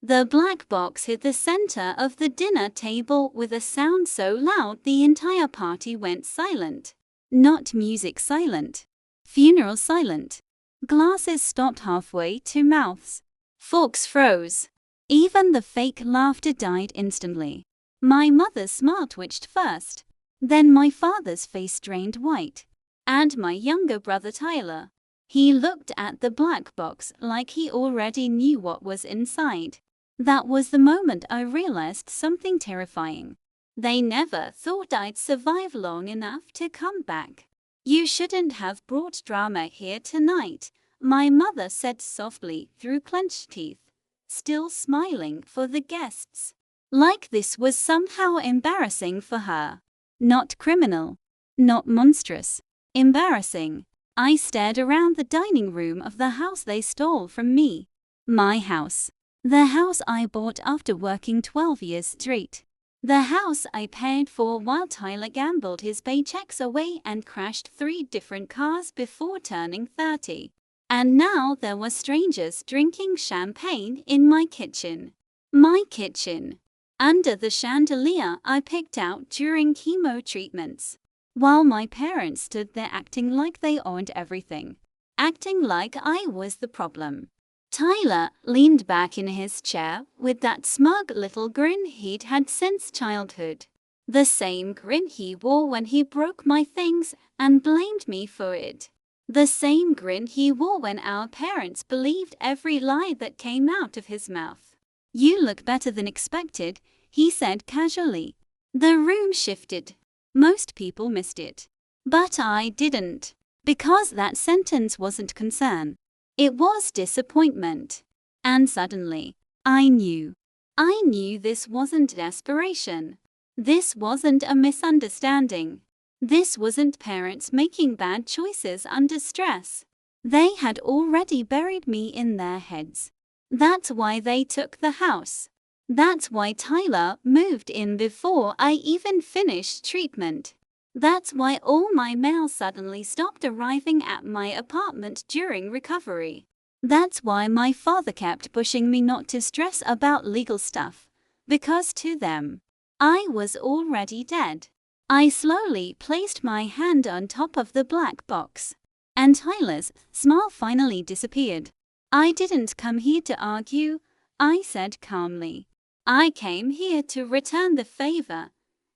The black box hit the center of the dinner table with a sound so loud the entire party went silent. Not music silent. Funeral silent. Glasses stopped halfway to mouths. Forks froze. Even the fake laughter died instantly. My mother's smile twitched first. Then my father's face drained white. And my younger brother Tyler. He looked at the black box like he already knew what was inside. That was the moment I realized something terrifying. They never thought I'd survive long enough to come back. You shouldn't have brought drama here tonight, my mother said softly through clenched teeth, still smiling for the guests. Like this was somehow embarrassing for her. Not criminal. Not monstrous. Embarrassing. I stared around the dining room of the house they stole from me. My house. The house I bought after working 12 years straight. The house I paid for while Tyler gambled his paychecks away and crashed 3 different cars before turning 30. And now there were strangers drinking champagne in my kitchen. My kitchen. Under the chandelier I picked out during chemo treatments. While my parents stood there acting like they owned everything. Acting like I was the problem. Tyler leaned back in his chair with that smug little grin he'd had since childhood. The same grin he wore when he broke my things and blamed me for it. The same grin he wore when our parents believed every lie that came out of his mouth. You look better than expected, he said casually. The room shifted. Most people missed it. But I didn't. Because that sentence wasn't concern. It was disappointment. And suddenly, I knew. I knew this wasn't desperation. This wasn't a misunderstanding. This wasn't parents making bad choices under stress. They had already buried me in their heads. That's why they took the house. That's why Tyler moved in before I even finished treatment. That's why all my mail suddenly stopped arriving at my apartment during recovery. That's why my father kept pushing me not to stress about legal stuff, because to them, I was already dead. I slowly placed my hand on top of the black box, and Tyler's smile finally disappeared. I didn't come here to argue, I said calmly. I came here to return the favor.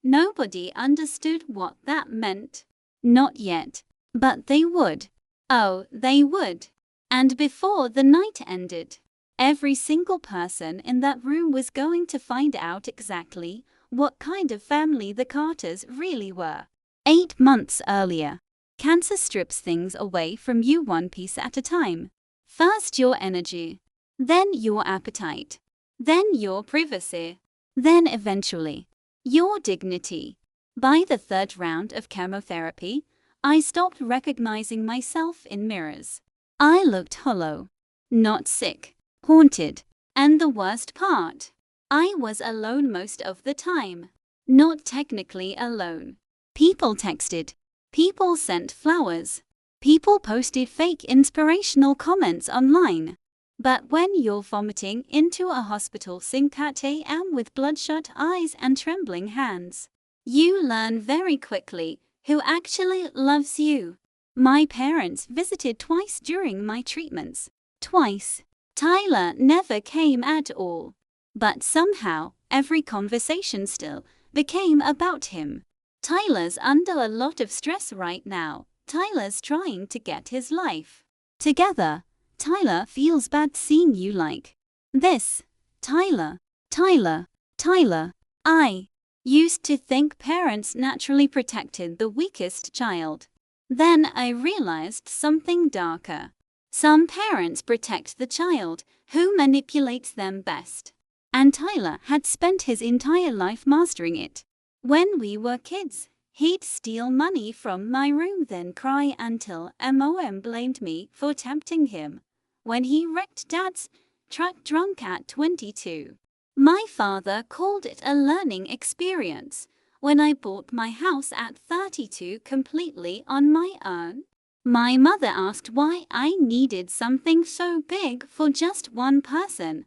Nobody understood what that meant. Not yet. But they would. Oh, they would. And before the night ended, every single person in that room was going to find out exactly what kind of family the Carters really were. 8 months earlier. Cancer strips things away from you one piece at a time. First your energy. Then your appetite. Then your privacy. Then eventually, your dignity. By the 3rd round of chemotherapy, I stopped recognizing myself in mirrors. I looked hollow. Not sick. Haunted. And the worst part, I was alone most of the time. Not technically alone. People texted. People sent flowers. People posted fake inspirational comments online. But when you're vomiting into a hospital sink at 8 a.m. with bloodshot eyes and trembling hands, you learn very quickly who actually loves you. My parents visited twice during my treatments. Twice. Tyler never came at all. But somehow, every conversation still became about him. Tyler's under a lot of stress right now. Tyler's trying to get his life together. Tyler feels bad seeing you like this. Tyler. I used to think parents naturally protected the weakest child. Then I realized something darker. Some parents protect the child who manipulates them best. And Tyler had spent his entire life mastering it. When we were kids, he'd steal money from my room, then cry until Mom blamed me for tempting him. When he wrecked Dad's truck drunk at 22. My father called it a learning experience. When I bought my house at 32 completely on my own, my mother asked why I needed something so big for just one person.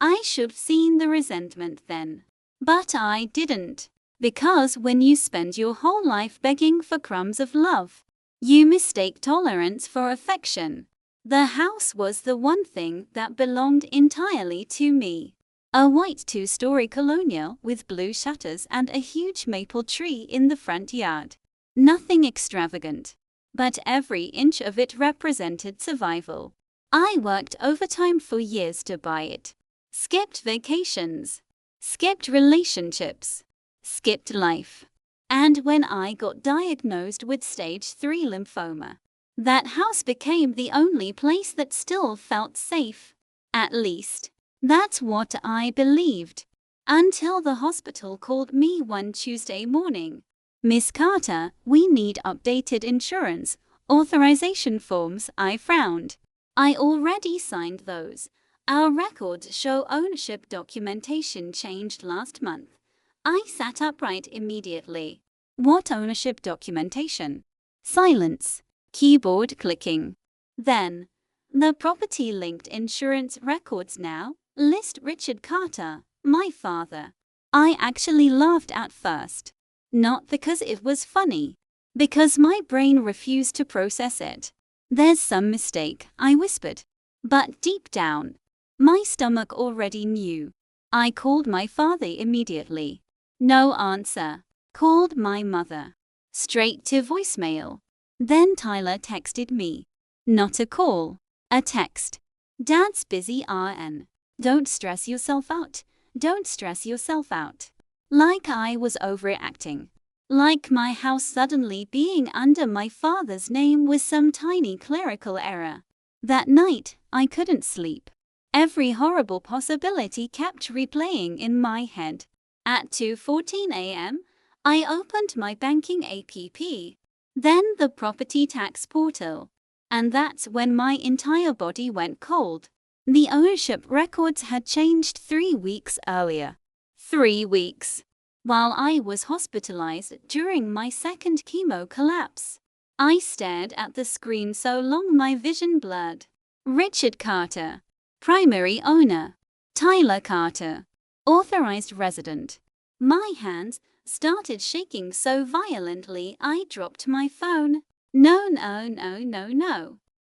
I should've seen the resentment then. But I didn't. Because when you spend your whole life begging for crumbs of love, you mistake tolerance for affection. The house was the one thing that belonged entirely to me. A white two-story colonial with blue shutters and a huge maple tree in the front yard. Nothing extravagant, but every inch of it represented survival. I worked overtime for years to buy it. Skipped vacations. Skipped relationships. Skipped life. And when I got diagnosed with stage 3 lymphoma, that house became the only place that still felt safe. At least, that's what I believed. Until the hospital called me one Tuesday morning. Miss Carter, we need updated insurance authorization forms. I frowned. I already signed those. Our records show ownership documentation changed last month. I sat upright immediately. What ownership documentation? Silence. Keyboard clicking. Then, the property-linked insurance records now list Richard Carter, my father. I actually laughed at first. Not because it was funny. Because my brain refused to process it. There's some mistake, I whispered. But deep down, my stomach already knew. I called my father immediately. No answer. Called my mother. Straight to voicemail. Then Tyler texted me. Not a call. A text. Dad's busy RN. Don't stress yourself out. Don't stress yourself out. Like I was overreacting. Like my house suddenly being under my father's name was some tiny clerical error. That night, I couldn't sleep. Every horrible possibility kept replaying in my head. At 2:14 a.m., I opened my banking app, then the property tax portal. And that's when my entire body went cold. The ownership records had changed 3 weeks earlier. 3 weeks. While I was hospitalized during my second chemo collapse. I stared at the screen so long my vision blurred. Richard Carter. Primary owner. Tyler Carter. Authorized resident. My hands started shaking so violently I dropped my phone. No.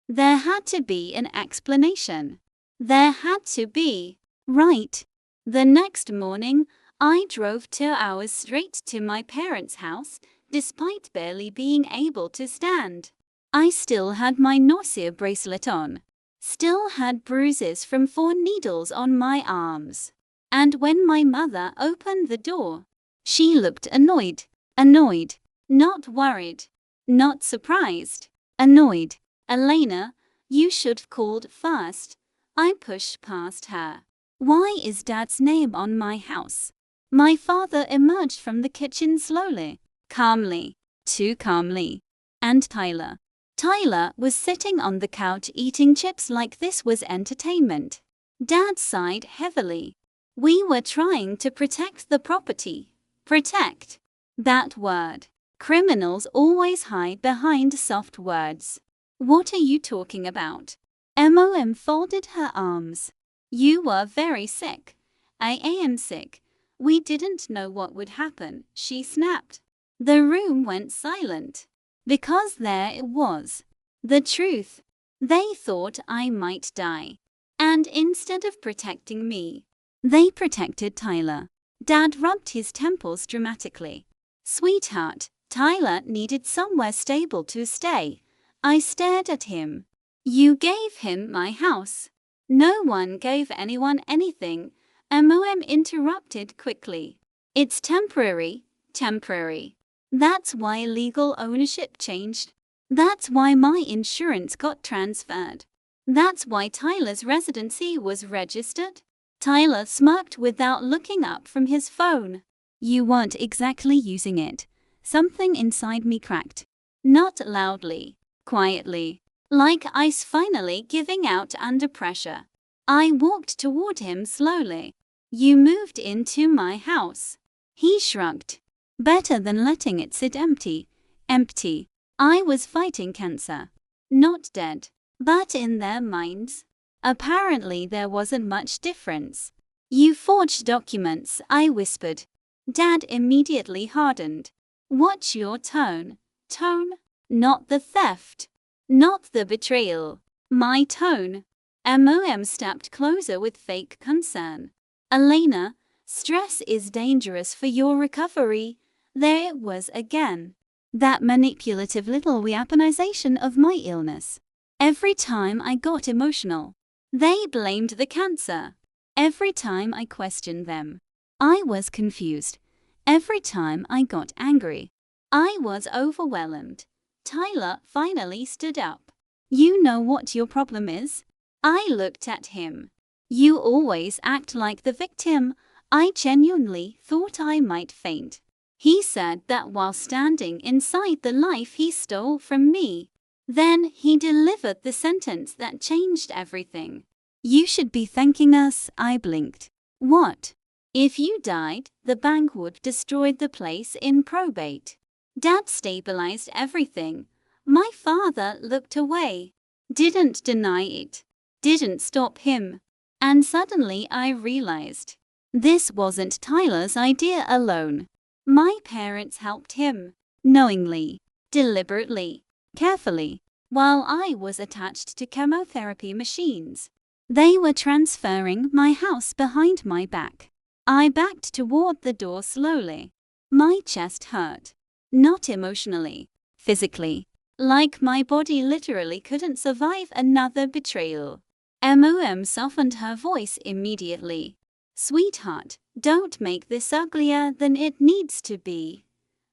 There had to be an explanation. There had to be. Right. The next morning, I drove 2 hours straight to my parents' house, despite barely being able to stand. I still had my nausea bracelet on. Still had bruises from 4 needles on my arms. And when my mother opened the door, she looked annoyed. Annoyed. Not worried. Not surprised. Annoyed. Elena, you should've called first. I pushed past her. Why is Dad's name on my house? My father emerged from the kitchen slowly, calmly, too calmly. And Tyler. Tyler was sitting on the couch eating chips like this was entertainment. Dad sighed heavily. We were trying to protect the property. Protect. That word. Criminals always hide behind soft words. What are you talking about? Mom folded her arms. You were very sick. I am sick. We didn't know what would happen, she snapped. The room went silent. Because there it was. The truth. They thought I might die. And instead of protecting me, they protected Tyler. Dad rubbed his temples dramatically. Sweetheart, Tyler needed somewhere stable to stay. I stared at him. You gave him my house. No one gave anyone anything. Mom interrupted quickly. It's temporary. That's why legal ownership changed. That's why my insurance got transferred. That's why Tyler's residency was registered. Tyler smirked without looking up from his phone. You weren't exactly using it. Something inside me cracked. Not loudly, quietly, like ice finally giving out under pressure. I walked toward him slowly. You moved into my house. He shrugged. Better than letting it sit empty. Empty. I was fighting cancer. Not dead. But in their minds, apparently there wasn't much difference. You forged documents, I whispered. Dad immediately hardened. Watch your tone. Tone? Not the theft. Not the betrayal. My tone. MOM stepped closer with fake concern. Elena, stress is dangerous for your recovery. There it was again. That manipulative little weaponization of my illness. Every time I got emotional, they blamed the cancer. Every time I questioned them, I was confused. Every time I got angry, I was overwhelmed. Tyler finally stood up. You know what your problem is? I looked at him. You always act like the victim. I genuinely thought I might faint. He said that while standing inside the life he stole from me. Then he delivered the sentence that changed everything. You should be thanking us, I blinked. What? If you died, the bank would destroy the place in probate. Dad stabilized everything. My father looked away. Didn't deny it. Didn't stop him. And suddenly I realized. This wasn't Tyler's idea alone. My parents helped him. Knowingly. Deliberately. Carefully. While I was attached to chemotherapy machines. They were transferring my house behind my back. I backed toward the door slowly. My chest hurt. Not emotionally. Physically. Like my body literally couldn't survive another betrayal. MOM softened her voice immediately. Sweetheart, don't make this uglier than it needs to be.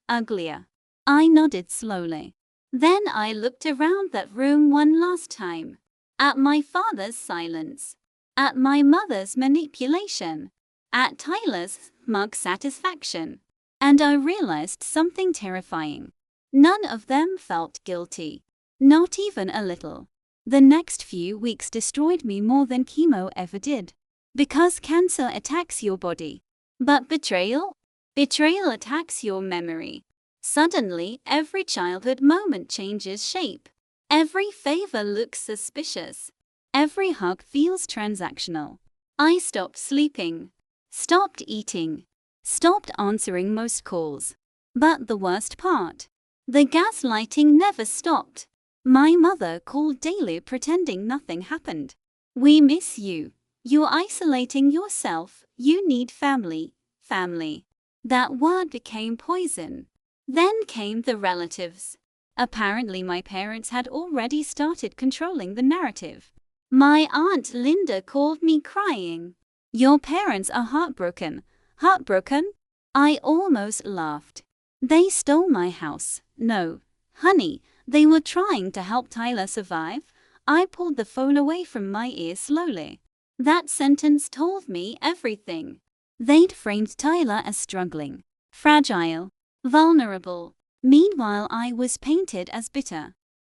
Uglier. I nodded slowly. Then I looked around that room one last time. At my father's silence. At my mother's manipulation. At Tyler's smug satisfaction. And I realized something terrifying. None of them felt guilty. Not even a little. The next few weeks destroyed me more than chemo ever did. Because cancer attacks your body. But betrayal? Betrayal attacks your memory. Suddenly, every childhood moment changes shape. Every favor looks suspicious. Every hug feels transactional. I stopped sleeping. Stopped eating. Stopped answering most calls. But the worst part. The gaslighting never stopped. My mother called daily pretending nothing happened. We miss you. You're isolating yourself. You need family. Family. That word became poison. Then came the relatives. Apparently my parents had already started controlling the narrative. My Aunt Linda called me crying. Your parents are heartbroken. Heartbroken? I almost laughed. They stole my house. No, honey, they were trying to help Tyler survive. I pulled the phone away from my ear slowly. That sentence told me everything. They'd framed Tyler as struggling, fragile, vulnerable. Meanwhile, I was painted as bitter,